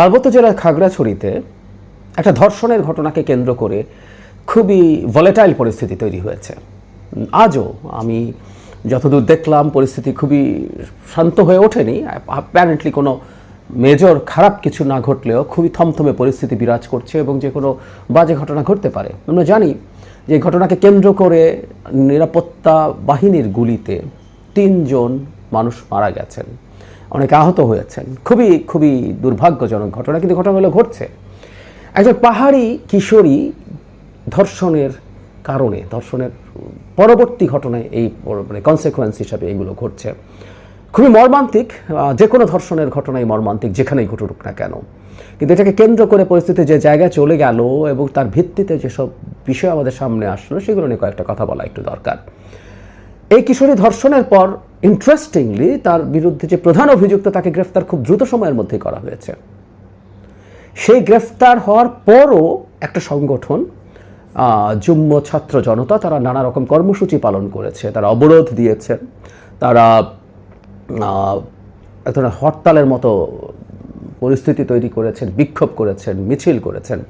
পার্বত্য জেলার খাগড়াছড়িতে একটা ধর্ষণের ঘটনাকে কেন্দ্র করে খুবই ভলেটাইল পরিস্থিতি তৈরি হয়েছে। আজও আমি যতদূর দেখলাম পরিস্থিতি খুবই শান্ত হয়ে ওঠেনি। অ্যাপারেন্টলি কোনো মেজর খারাপ কিছু না ঘটলেও খুবই থমথমে পরিস্থিতি বিরাজ করছে এবং যে কোনো বাজে ঘটনা ঘটতে পারে। আমরা জানি যে ঘটনাকে কেন্দ্র করে নিরাপত্তা বাহিনীর গুলিতে 3 জন মানুষ মারা গেছেন, অনেকে আহত হয়েছেন। খুবই খুবই দুর্ভাগ্যজনক ঘটনা, কিন্তু ঘটনাগুলো ঘটছে। একজন পাহাড়ি কিশোরী ধর্ষণের কারণে, ধর্ষণের পরবর্তী ঘটনায় এই মানে কনসিকুয়েন্স হিসাবে এইগুলো ঘটছে। খুবই মর্মান্তিক, যে কোনো ধর্ষণের ঘটনাই মর্মান্তিক যেখানেই ঘটুক না কেন। কিন্তু এটাকে কেন্দ্র করে পরিস্থিতি যে জায়গায় চলে গেল এবং তার ভিত্তিতে যেসব বিষয় আমাদের সামনে আসলো সেগুলো নিয়ে কয়েকটা কথা বলা একটু দরকার। এই কিশোরী ধর্ষণের পর ইন্টারেস্টিংলি তার বিরুদ্ধে যে প্রধান অভিযুক্ত তাকে গ্রেফতার খুব দ্রুত সময়ের মধ্যেই করা হয়েছে। সেই গ্রেফতার হওয়ার পরও একটা সংগঠন যুগ্ম ছাত্র জনতা তারা নানা রকম কর্মসূচি পালন করেছে, তারা অবরোধ দিয়েছেন, তারা এক ধরনের হরতালের মতো পরিস্থিতি তৈরি করেছেন, বিক্ষোভ করেছেন, মিছিল করেছেন।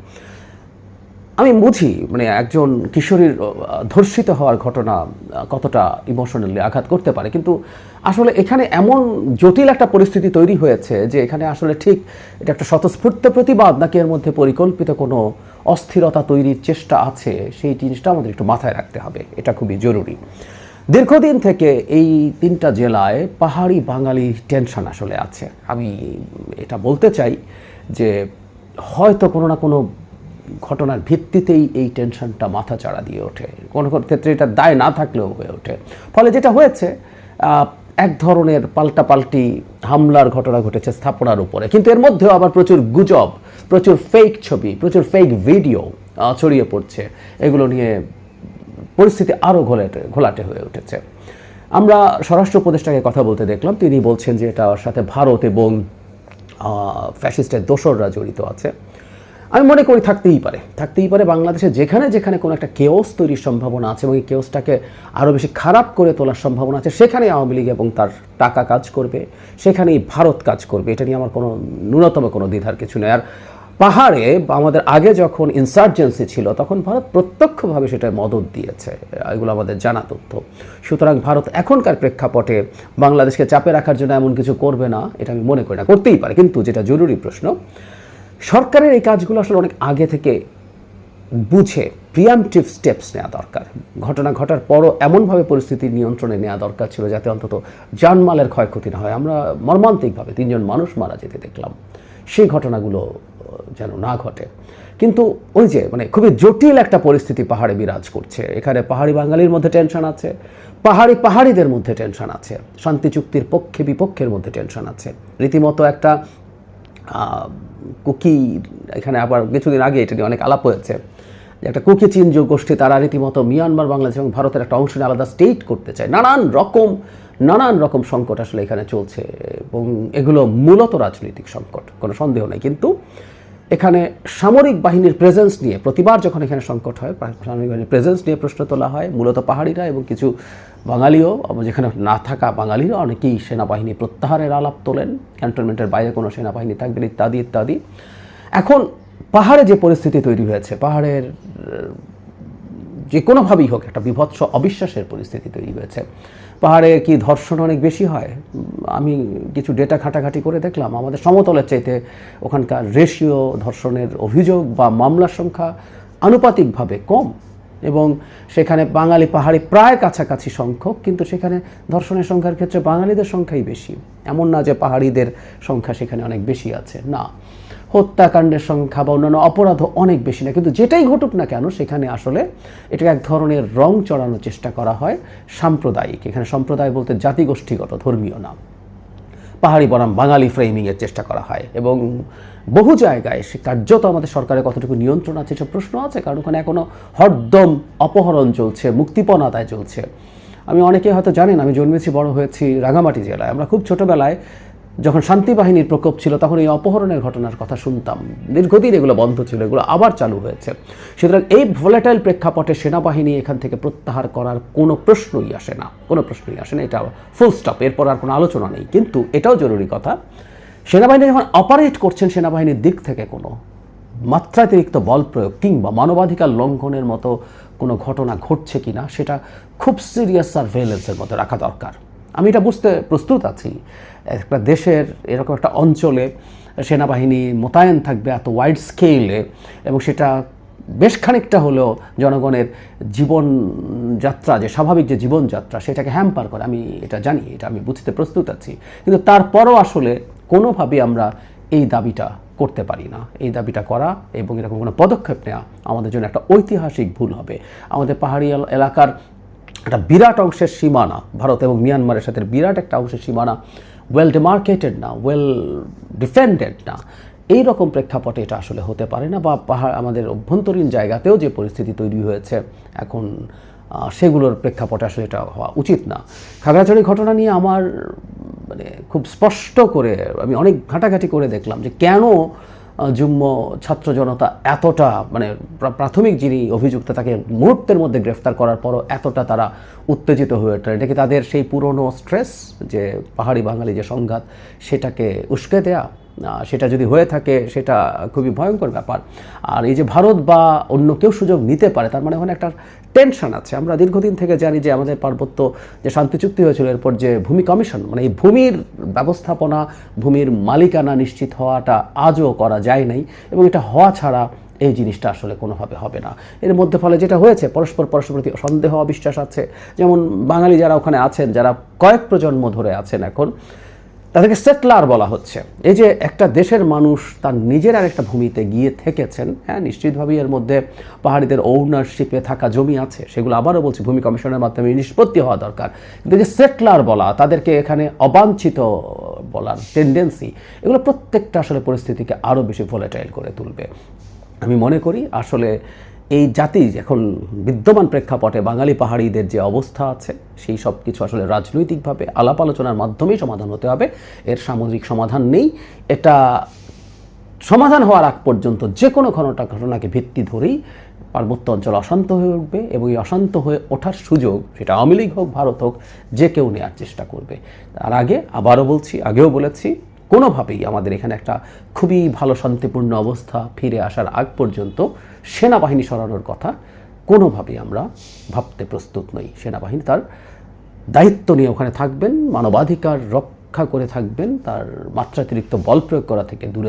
আমি বুঝি মানে একজন কিশোরীর ধর্ষিত হওয়ার ঘটনা কতটা ইমোশনালি আঘাত করতে পারে, কিন্তু আসলে এখানে এমন জটিল একটা পরিস্থিতি তৈরি হয়েছে যে এখানে আসলে ঠিক এটা একটা স্বতঃস্ফূর্ত প্রতিবাদ নাকি এর মধ্যে পরিকল্পিত কোনো অস্থিরতা তৈরির চেষ্টা আছে, সেই জিনিসটা আমাদের একটু মাথায় রাখতে হবে। এটা খুবই জরুরি। দীর্ঘদিন থেকে এই 3টা জেলায় পাহাড়ি বাঙালি টেনশন আসলে আছে। আমি এটা বলতে চাই যে হয়তো কোনো না কোনো ঘটনার ভিত্তিতেই এই টেনশনটা মাথা চাড়া দিয়ে ওঠে, কোনো কোনো ক্ষেত্রে এটা দায় না থাকলেও হয়ে ওঠে। ফলে যেটা হয়েছে এক ধরনের পাল্টাপাল্টি হামলার ঘটনা ঘটেছে স্থাপনার উপরে, কিন্তু এর মধ্যেও আবার প্রচুর গুজব, প্রচুর ফেক ছবি, প্রচুর ফেক ভিডিও ছড়িয়ে পড়ছে। এগুলো নিয়ে পরিস্থিতি আরও ঘোলাটে হয়ে উঠেছে। আমরা স্বরাষ্ট্র উপদেষ্টাকে কথা বলতে দেখলাম, তিনি বলছেন যে এটার সাথে ভারত এবং ফ্যাসিস্টের দোসররা জড়িত আছে। আমি মনে করি থাকতেই পারে বাংলাদেশে যেখানে যেখানে কোনো একটা কেওস তৈরির সম্ভাবনা আছে এবং এই কেওসটাকে আরও বেশি খারাপ করে তোলার সম্ভাবনা আছে, সেখানে আওয়ামী লীগ এবং তার টাকা কাজ করবে, সেখানেই ভারত কাজ করবে। এটা নিয়ে আমার কোনো ন্যূনতম কোনো দ্বিধার কিছু নেই। আর পাহাড়ে আমাদের আগে যখন ইনসার্জেন্সি ছিল তখন ভারত প্রত্যক্ষভাবে সেটা মদত দিয়েছে, এগুলো আমাদের জানা তথ্য। সুতরাং ভারত এখনকার প্রেক্ষাপটে বাংলাদেশকে চাপে রাখার জন্য এমন কিছু করবে না, এটা আমি মনে করি না। করতেই পারে, কিন্তু যেটা জরুরি প্রশ্ন, সরকারের এই কাজগুলো আসলে অনেক আগে থেকে বুঝে প্রিএমপ্টিভ স্টেপস নেওয়া দরকার। ঘটনা ঘটার পরও এমনভাবে পরিস্থিতি নিয়ন্ত্রণে নেওয়া দরকার ছিল যাতে অন্তত জানমালের ক্ষয়ক্ষতি না হয়। আমরা মর্মান্তিকভাবে 3 জন মানুষ মারা যেতে দেখলাম, সেই ঘটনাগুলো যেন না ঘটে। কিন্তু ওই যে মানে খুবই জটিল একটা পরিস্থিতি পাহাড়ে বিরাজ করছে। এখানে পাহাড়ি বাঙালির মধ্যে টেনশন আছে, পাহাড়িদের মধ্যে টেনশন আছে, শান্তি চুক্তির পক্ষে বিপক্ষের মধ্যে টেনশন আছে। রীতিমতো একটা কুকি, এখানে আবার কিছুদিন আগে এটা নিয়ে অনেক আলাপ হয়েছে যে একটা কুকি চিনজো গোষ্ঠী, তারা রীতিমতো মিয়ানমার, বাংলাদেশ এবং ভারতের একটা অংশ নিয়ে আলাদা স্টেট করতে চায়। নানান রকম সংকট আসলে এখানে চলছে এবং এগুলো মূলত রাজনৈতিক সংকট, কোনো সন্দেহ নেই। কিন্তু এখানে সামরিক বাহিনীর প্রেজেন্স নিয়ে প্রতিবার যখন এখানে সংকট হয়, সামরিক বাহিনীর প্রেজেন্স নিয়ে প্রশ্ন তোলা হয়। মূলত পাহাড়িরা এবং কিছু বাঙালিও, যেখানে না থাকা বাঙালিরা অনেকেই সেনাবাহিনী প্রত্যাহারের আলাপ তোলেন, ক্যান্টনমেন্টের বাইরে কোনো সেনাবাহিনী থাকবেন ইত্যাদি ইত্যাদি। এখন পাহাড়ে যে পরিস্থিতি তৈরি হয়েছে, পাহাড়ের যে কোনোভাবেই হোক একটা বিভৎস অবিশ্বাসের পরিস্থিতি তৈরি হয়েছে। পাহাড়ে কি ধর্ষণ অনেক বেশি হয়? আমি কিছু ডেটা ঘাটাঘাটি করে দেখলাম আমাদের সমতলের চাইতে ওখানকার রেশিও ধর্ষণের অভিযোগ বা মামলার সংখ্যা আনুপাতিকভাবে কম, এবং সেখানে বাঙালি পাহাড়ি প্রায় কাছাকাছি সংখ্যক, কিন্তু সেখানে ধর্ষণের সংখ্যার ক্ষেত্রে বাঙালিদের সংখ্যাই বেশি। এমন না যে পাহাড়িদের সংখ্যা সেখানে অনেক বেশি আছে, না, হত্যাকাণ্ডের সংখ্যা বা অন্যান্য অপরাধও অনেক বেশি না। কিন্তু যেটাই ঘটুক না কেন সেখানে আসলে এটাকে এক ধরনের রং চড়ানোর চেষ্টা করা হয় সাম্প্রদায়িক। এখানে সম্প্রদায় বলতে জাতিগোষ্ঠীগত, ধর্মীয় না, পাহাড়ি বনাম বাঙালি ফ্রেমিংয়ের চেষ্টা করা হয়। এবং বহু জায়গায় সে কার্যত আমাদের সরকারের কতটুকু নিয়ন্ত্রণ আছে এসব প্রশ্ন আছে, কারণ ওখানে এখনও হরদম অপহরণ চলছে, মুক্তিপণ আদায় চলছে। আমি অনেকে হয়তো জানেন, আমি জন্মেছি বড় হয়েছি রাঙামাটি জেলায়। আমরা খুব ছোটোবেলায় যখন শান্তি বাহিনীর প্রকোপ ছিল তখন এই অপহরণের ঘটনার কথা শুনতাম। দীর্ঘদিন এগুলো বন্ধ ছিল, এগুলো আবার চালু হয়েছে। সুতরাং এই ভোলাটাইল প্রেক্ষাপটে সেনাবাহিনী এখান থেকে প্রত্যাহার করার কোনো প্রশ্নই আসে না, এটা ফুল স্টপ, এরপর আর কোনো আলোচনা নেই। কিন্তু এটাও জরুরি কথা, সেনাবাহিনী যখন অপারেট করছেন, সেনাবাহিনীর দিক থেকে কোনো মাত্রাতিরিক্ত বল প্রয়োগ কিংবা মানবাধিকার লঙ্ঘনের মতো কোনো ঘটনা ঘটছে কিনা সেটা খুব সিরিয়াস সার্ভেলেন্সের মধ্যে রাখা দরকার। আমি এটা বুঝতে প্রস্তুত আছি, একটা দেশের এরকম একটা অঞ্চলে সেনাবাহিনী মোতায়েন থাকবে এত ওয়াইড স্কেলে, এবং সেটা বেশ খানিকটা হলেও জনগণের জীবনযাত্রা, যে স্বাভাবিক যে জীবনযাত্রা, সেটাকে হ্যাম্পার করে। আমি এটা জানি, এটা আমি বুঝতে প্রস্তুত আছি, কিন্তু তারপরও আসলে কোনোভাবেই আমরা এই দাবিটা করতে পারি না। এই দাবিটা করা এবং এরকম কোনো পদক্ষেপ নেওয়া আমাদের জন্য একটা ঐতিহাসিক ভুল হবে। আমাদের পাহাড়ি এলাকার একটা বিরাট অংশের সীমানা, ভারত এবং মিয়ানমারের সাথে বিরাট একটা অংশের সীমানা ওয়েল ডিমার্কেটেড না, ওয়েল ডিফেন্ডেড না। এই রকম প্রেক্ষাপটে এটা আসলে হতে পারে না, বা পাহাড় আমাদের অভ্যন্তরীণ জায়গাতেও যে পরিস্থিতি তৈরি হয়েছে এখন, সেগুলোর প্রেক্ষাপটে আসলে এটা হওয়া উচিত না। খাগড়াছড়ি ঘটনা নিয়ে আমার মানে খুব স্পষ্ট করে আমি অনেক ঘাটাঘাটি করে দেখলাম যে কেন যুগ্ম ছাত্র জনতা এতটা, মানে প্রাথমিক যিনি অভিযুক্ত তাকে মুহূর্তের মধ্যে গ্রেফতার করার পরও এতটা তারা উত্তেজিত হয়ে ওঠে। এটা কি তাদের সেই পুরনো স্ট্রেস, যে পাহাড়ি বাঙালি যে সংঘাত, সেটাকে উস্কে দেয়া? সেটা যদি হয়ে থাকে সেটা খুবই ভয়ঙ্কর ব্যাপার। আর এই যে ভারত বা অন্য কেউ সুযোগ নিতে পারে, তার মানে ওখানে একটা টেনশন আছে। আমরা দীর্ঘদিন থেকে জানি যে আমাদের পার্বত্য যে শান্তি চুক্তি হয়েছিল, এরপর যে ভূমি কমিশন, মানে এই ভূমির ব্যবস্থাপনা, ভূমির মালিকানা নিশ্চিত হওয়াটা আজও করা যায় নাই, এবং এটা হওয়া ছাড়া এই জিনিসটা আসলে কোনোভাবে হবে না। এর মধ্যে ফলে যেটা হয়েছে, পরস্পর প্রতি সন্দেহ অবিশ্বাস আছে। যেমন বাঙালি যারা ওখানে আছেন, যারা কয়েক প্রজন্ম ধরে আছেন, এখন তাদেরকে সেটলার বলা হচ্ছে। এই যে একটা দেশের মানুষ তার নিজের আরেকটা ভূমিতে গিয়ে থেকেছেন, হ্যাঁ নিশ্চিতভাবেই এর মধ্যে পাহাড়িদের ওনারশিপে থাকা জমি আছে, সেগুলো আবারও বলছি ভূমি কমিশনের মাধ্যমে নিষ্পত্তি হওয়া দরকার। কিন্তু যে সেটলার বলা, তাদেরকে এখানে অবাঞ্ছিত বলার টেন্ডেন্সি, এগুলো প্রত্যেকটা আসলে পরিস্থিতিকে আরও বেশি ভোলাটাইল করে তুলবে। আমি মনে করি আসলে এই জাতি এখন বিদ্যমান প্রেক্ষাপটে বাঙালি পাহাড়িদের যে অবস্থা আছে, সেই সব কিছু আসলে রাজনৈতিকভাবে আলাপ আলোচনার মাধ্যমেই সমাধান হতে হবে। এর সামগ্রিক সমাধান নেই। এটা সমাধান হওয়ার আগ পর্যন্ত যে কোনো ঘটনাকে ভিত্তি ধরেই পার্বত্য অঞ্চল অশান্ত হয়ে উঠবে, এবং এই অশান্ত হয়ে ওঠার সুযোগ সেটা আওয়ামী লীগ হোক, ভারত হোক, যে কেউ নেওয়ার চেষ্টা করবে। তার আগে আবারও বলছি, আগেও বলেছি, কোনোভাবেই আমাদের এখানে একটা খুবই ভালো শান্তিপূর্ণ অবস্থা ফিরে আসার আগ পর্যন্ত সেনাবাহিনী সরানোর কথা কোনোভাবেই আমরা ভাবতে প্রস্তুত নই। সেনাবাহিনী তার দায়িত্ব নিয়ে ওখানে থাকবেন, মানবাধিকার রক্ষা করে থাকবেন, তার মাত্রাতিরিক্ত বল প্রয়োগ করা থেকে দূরে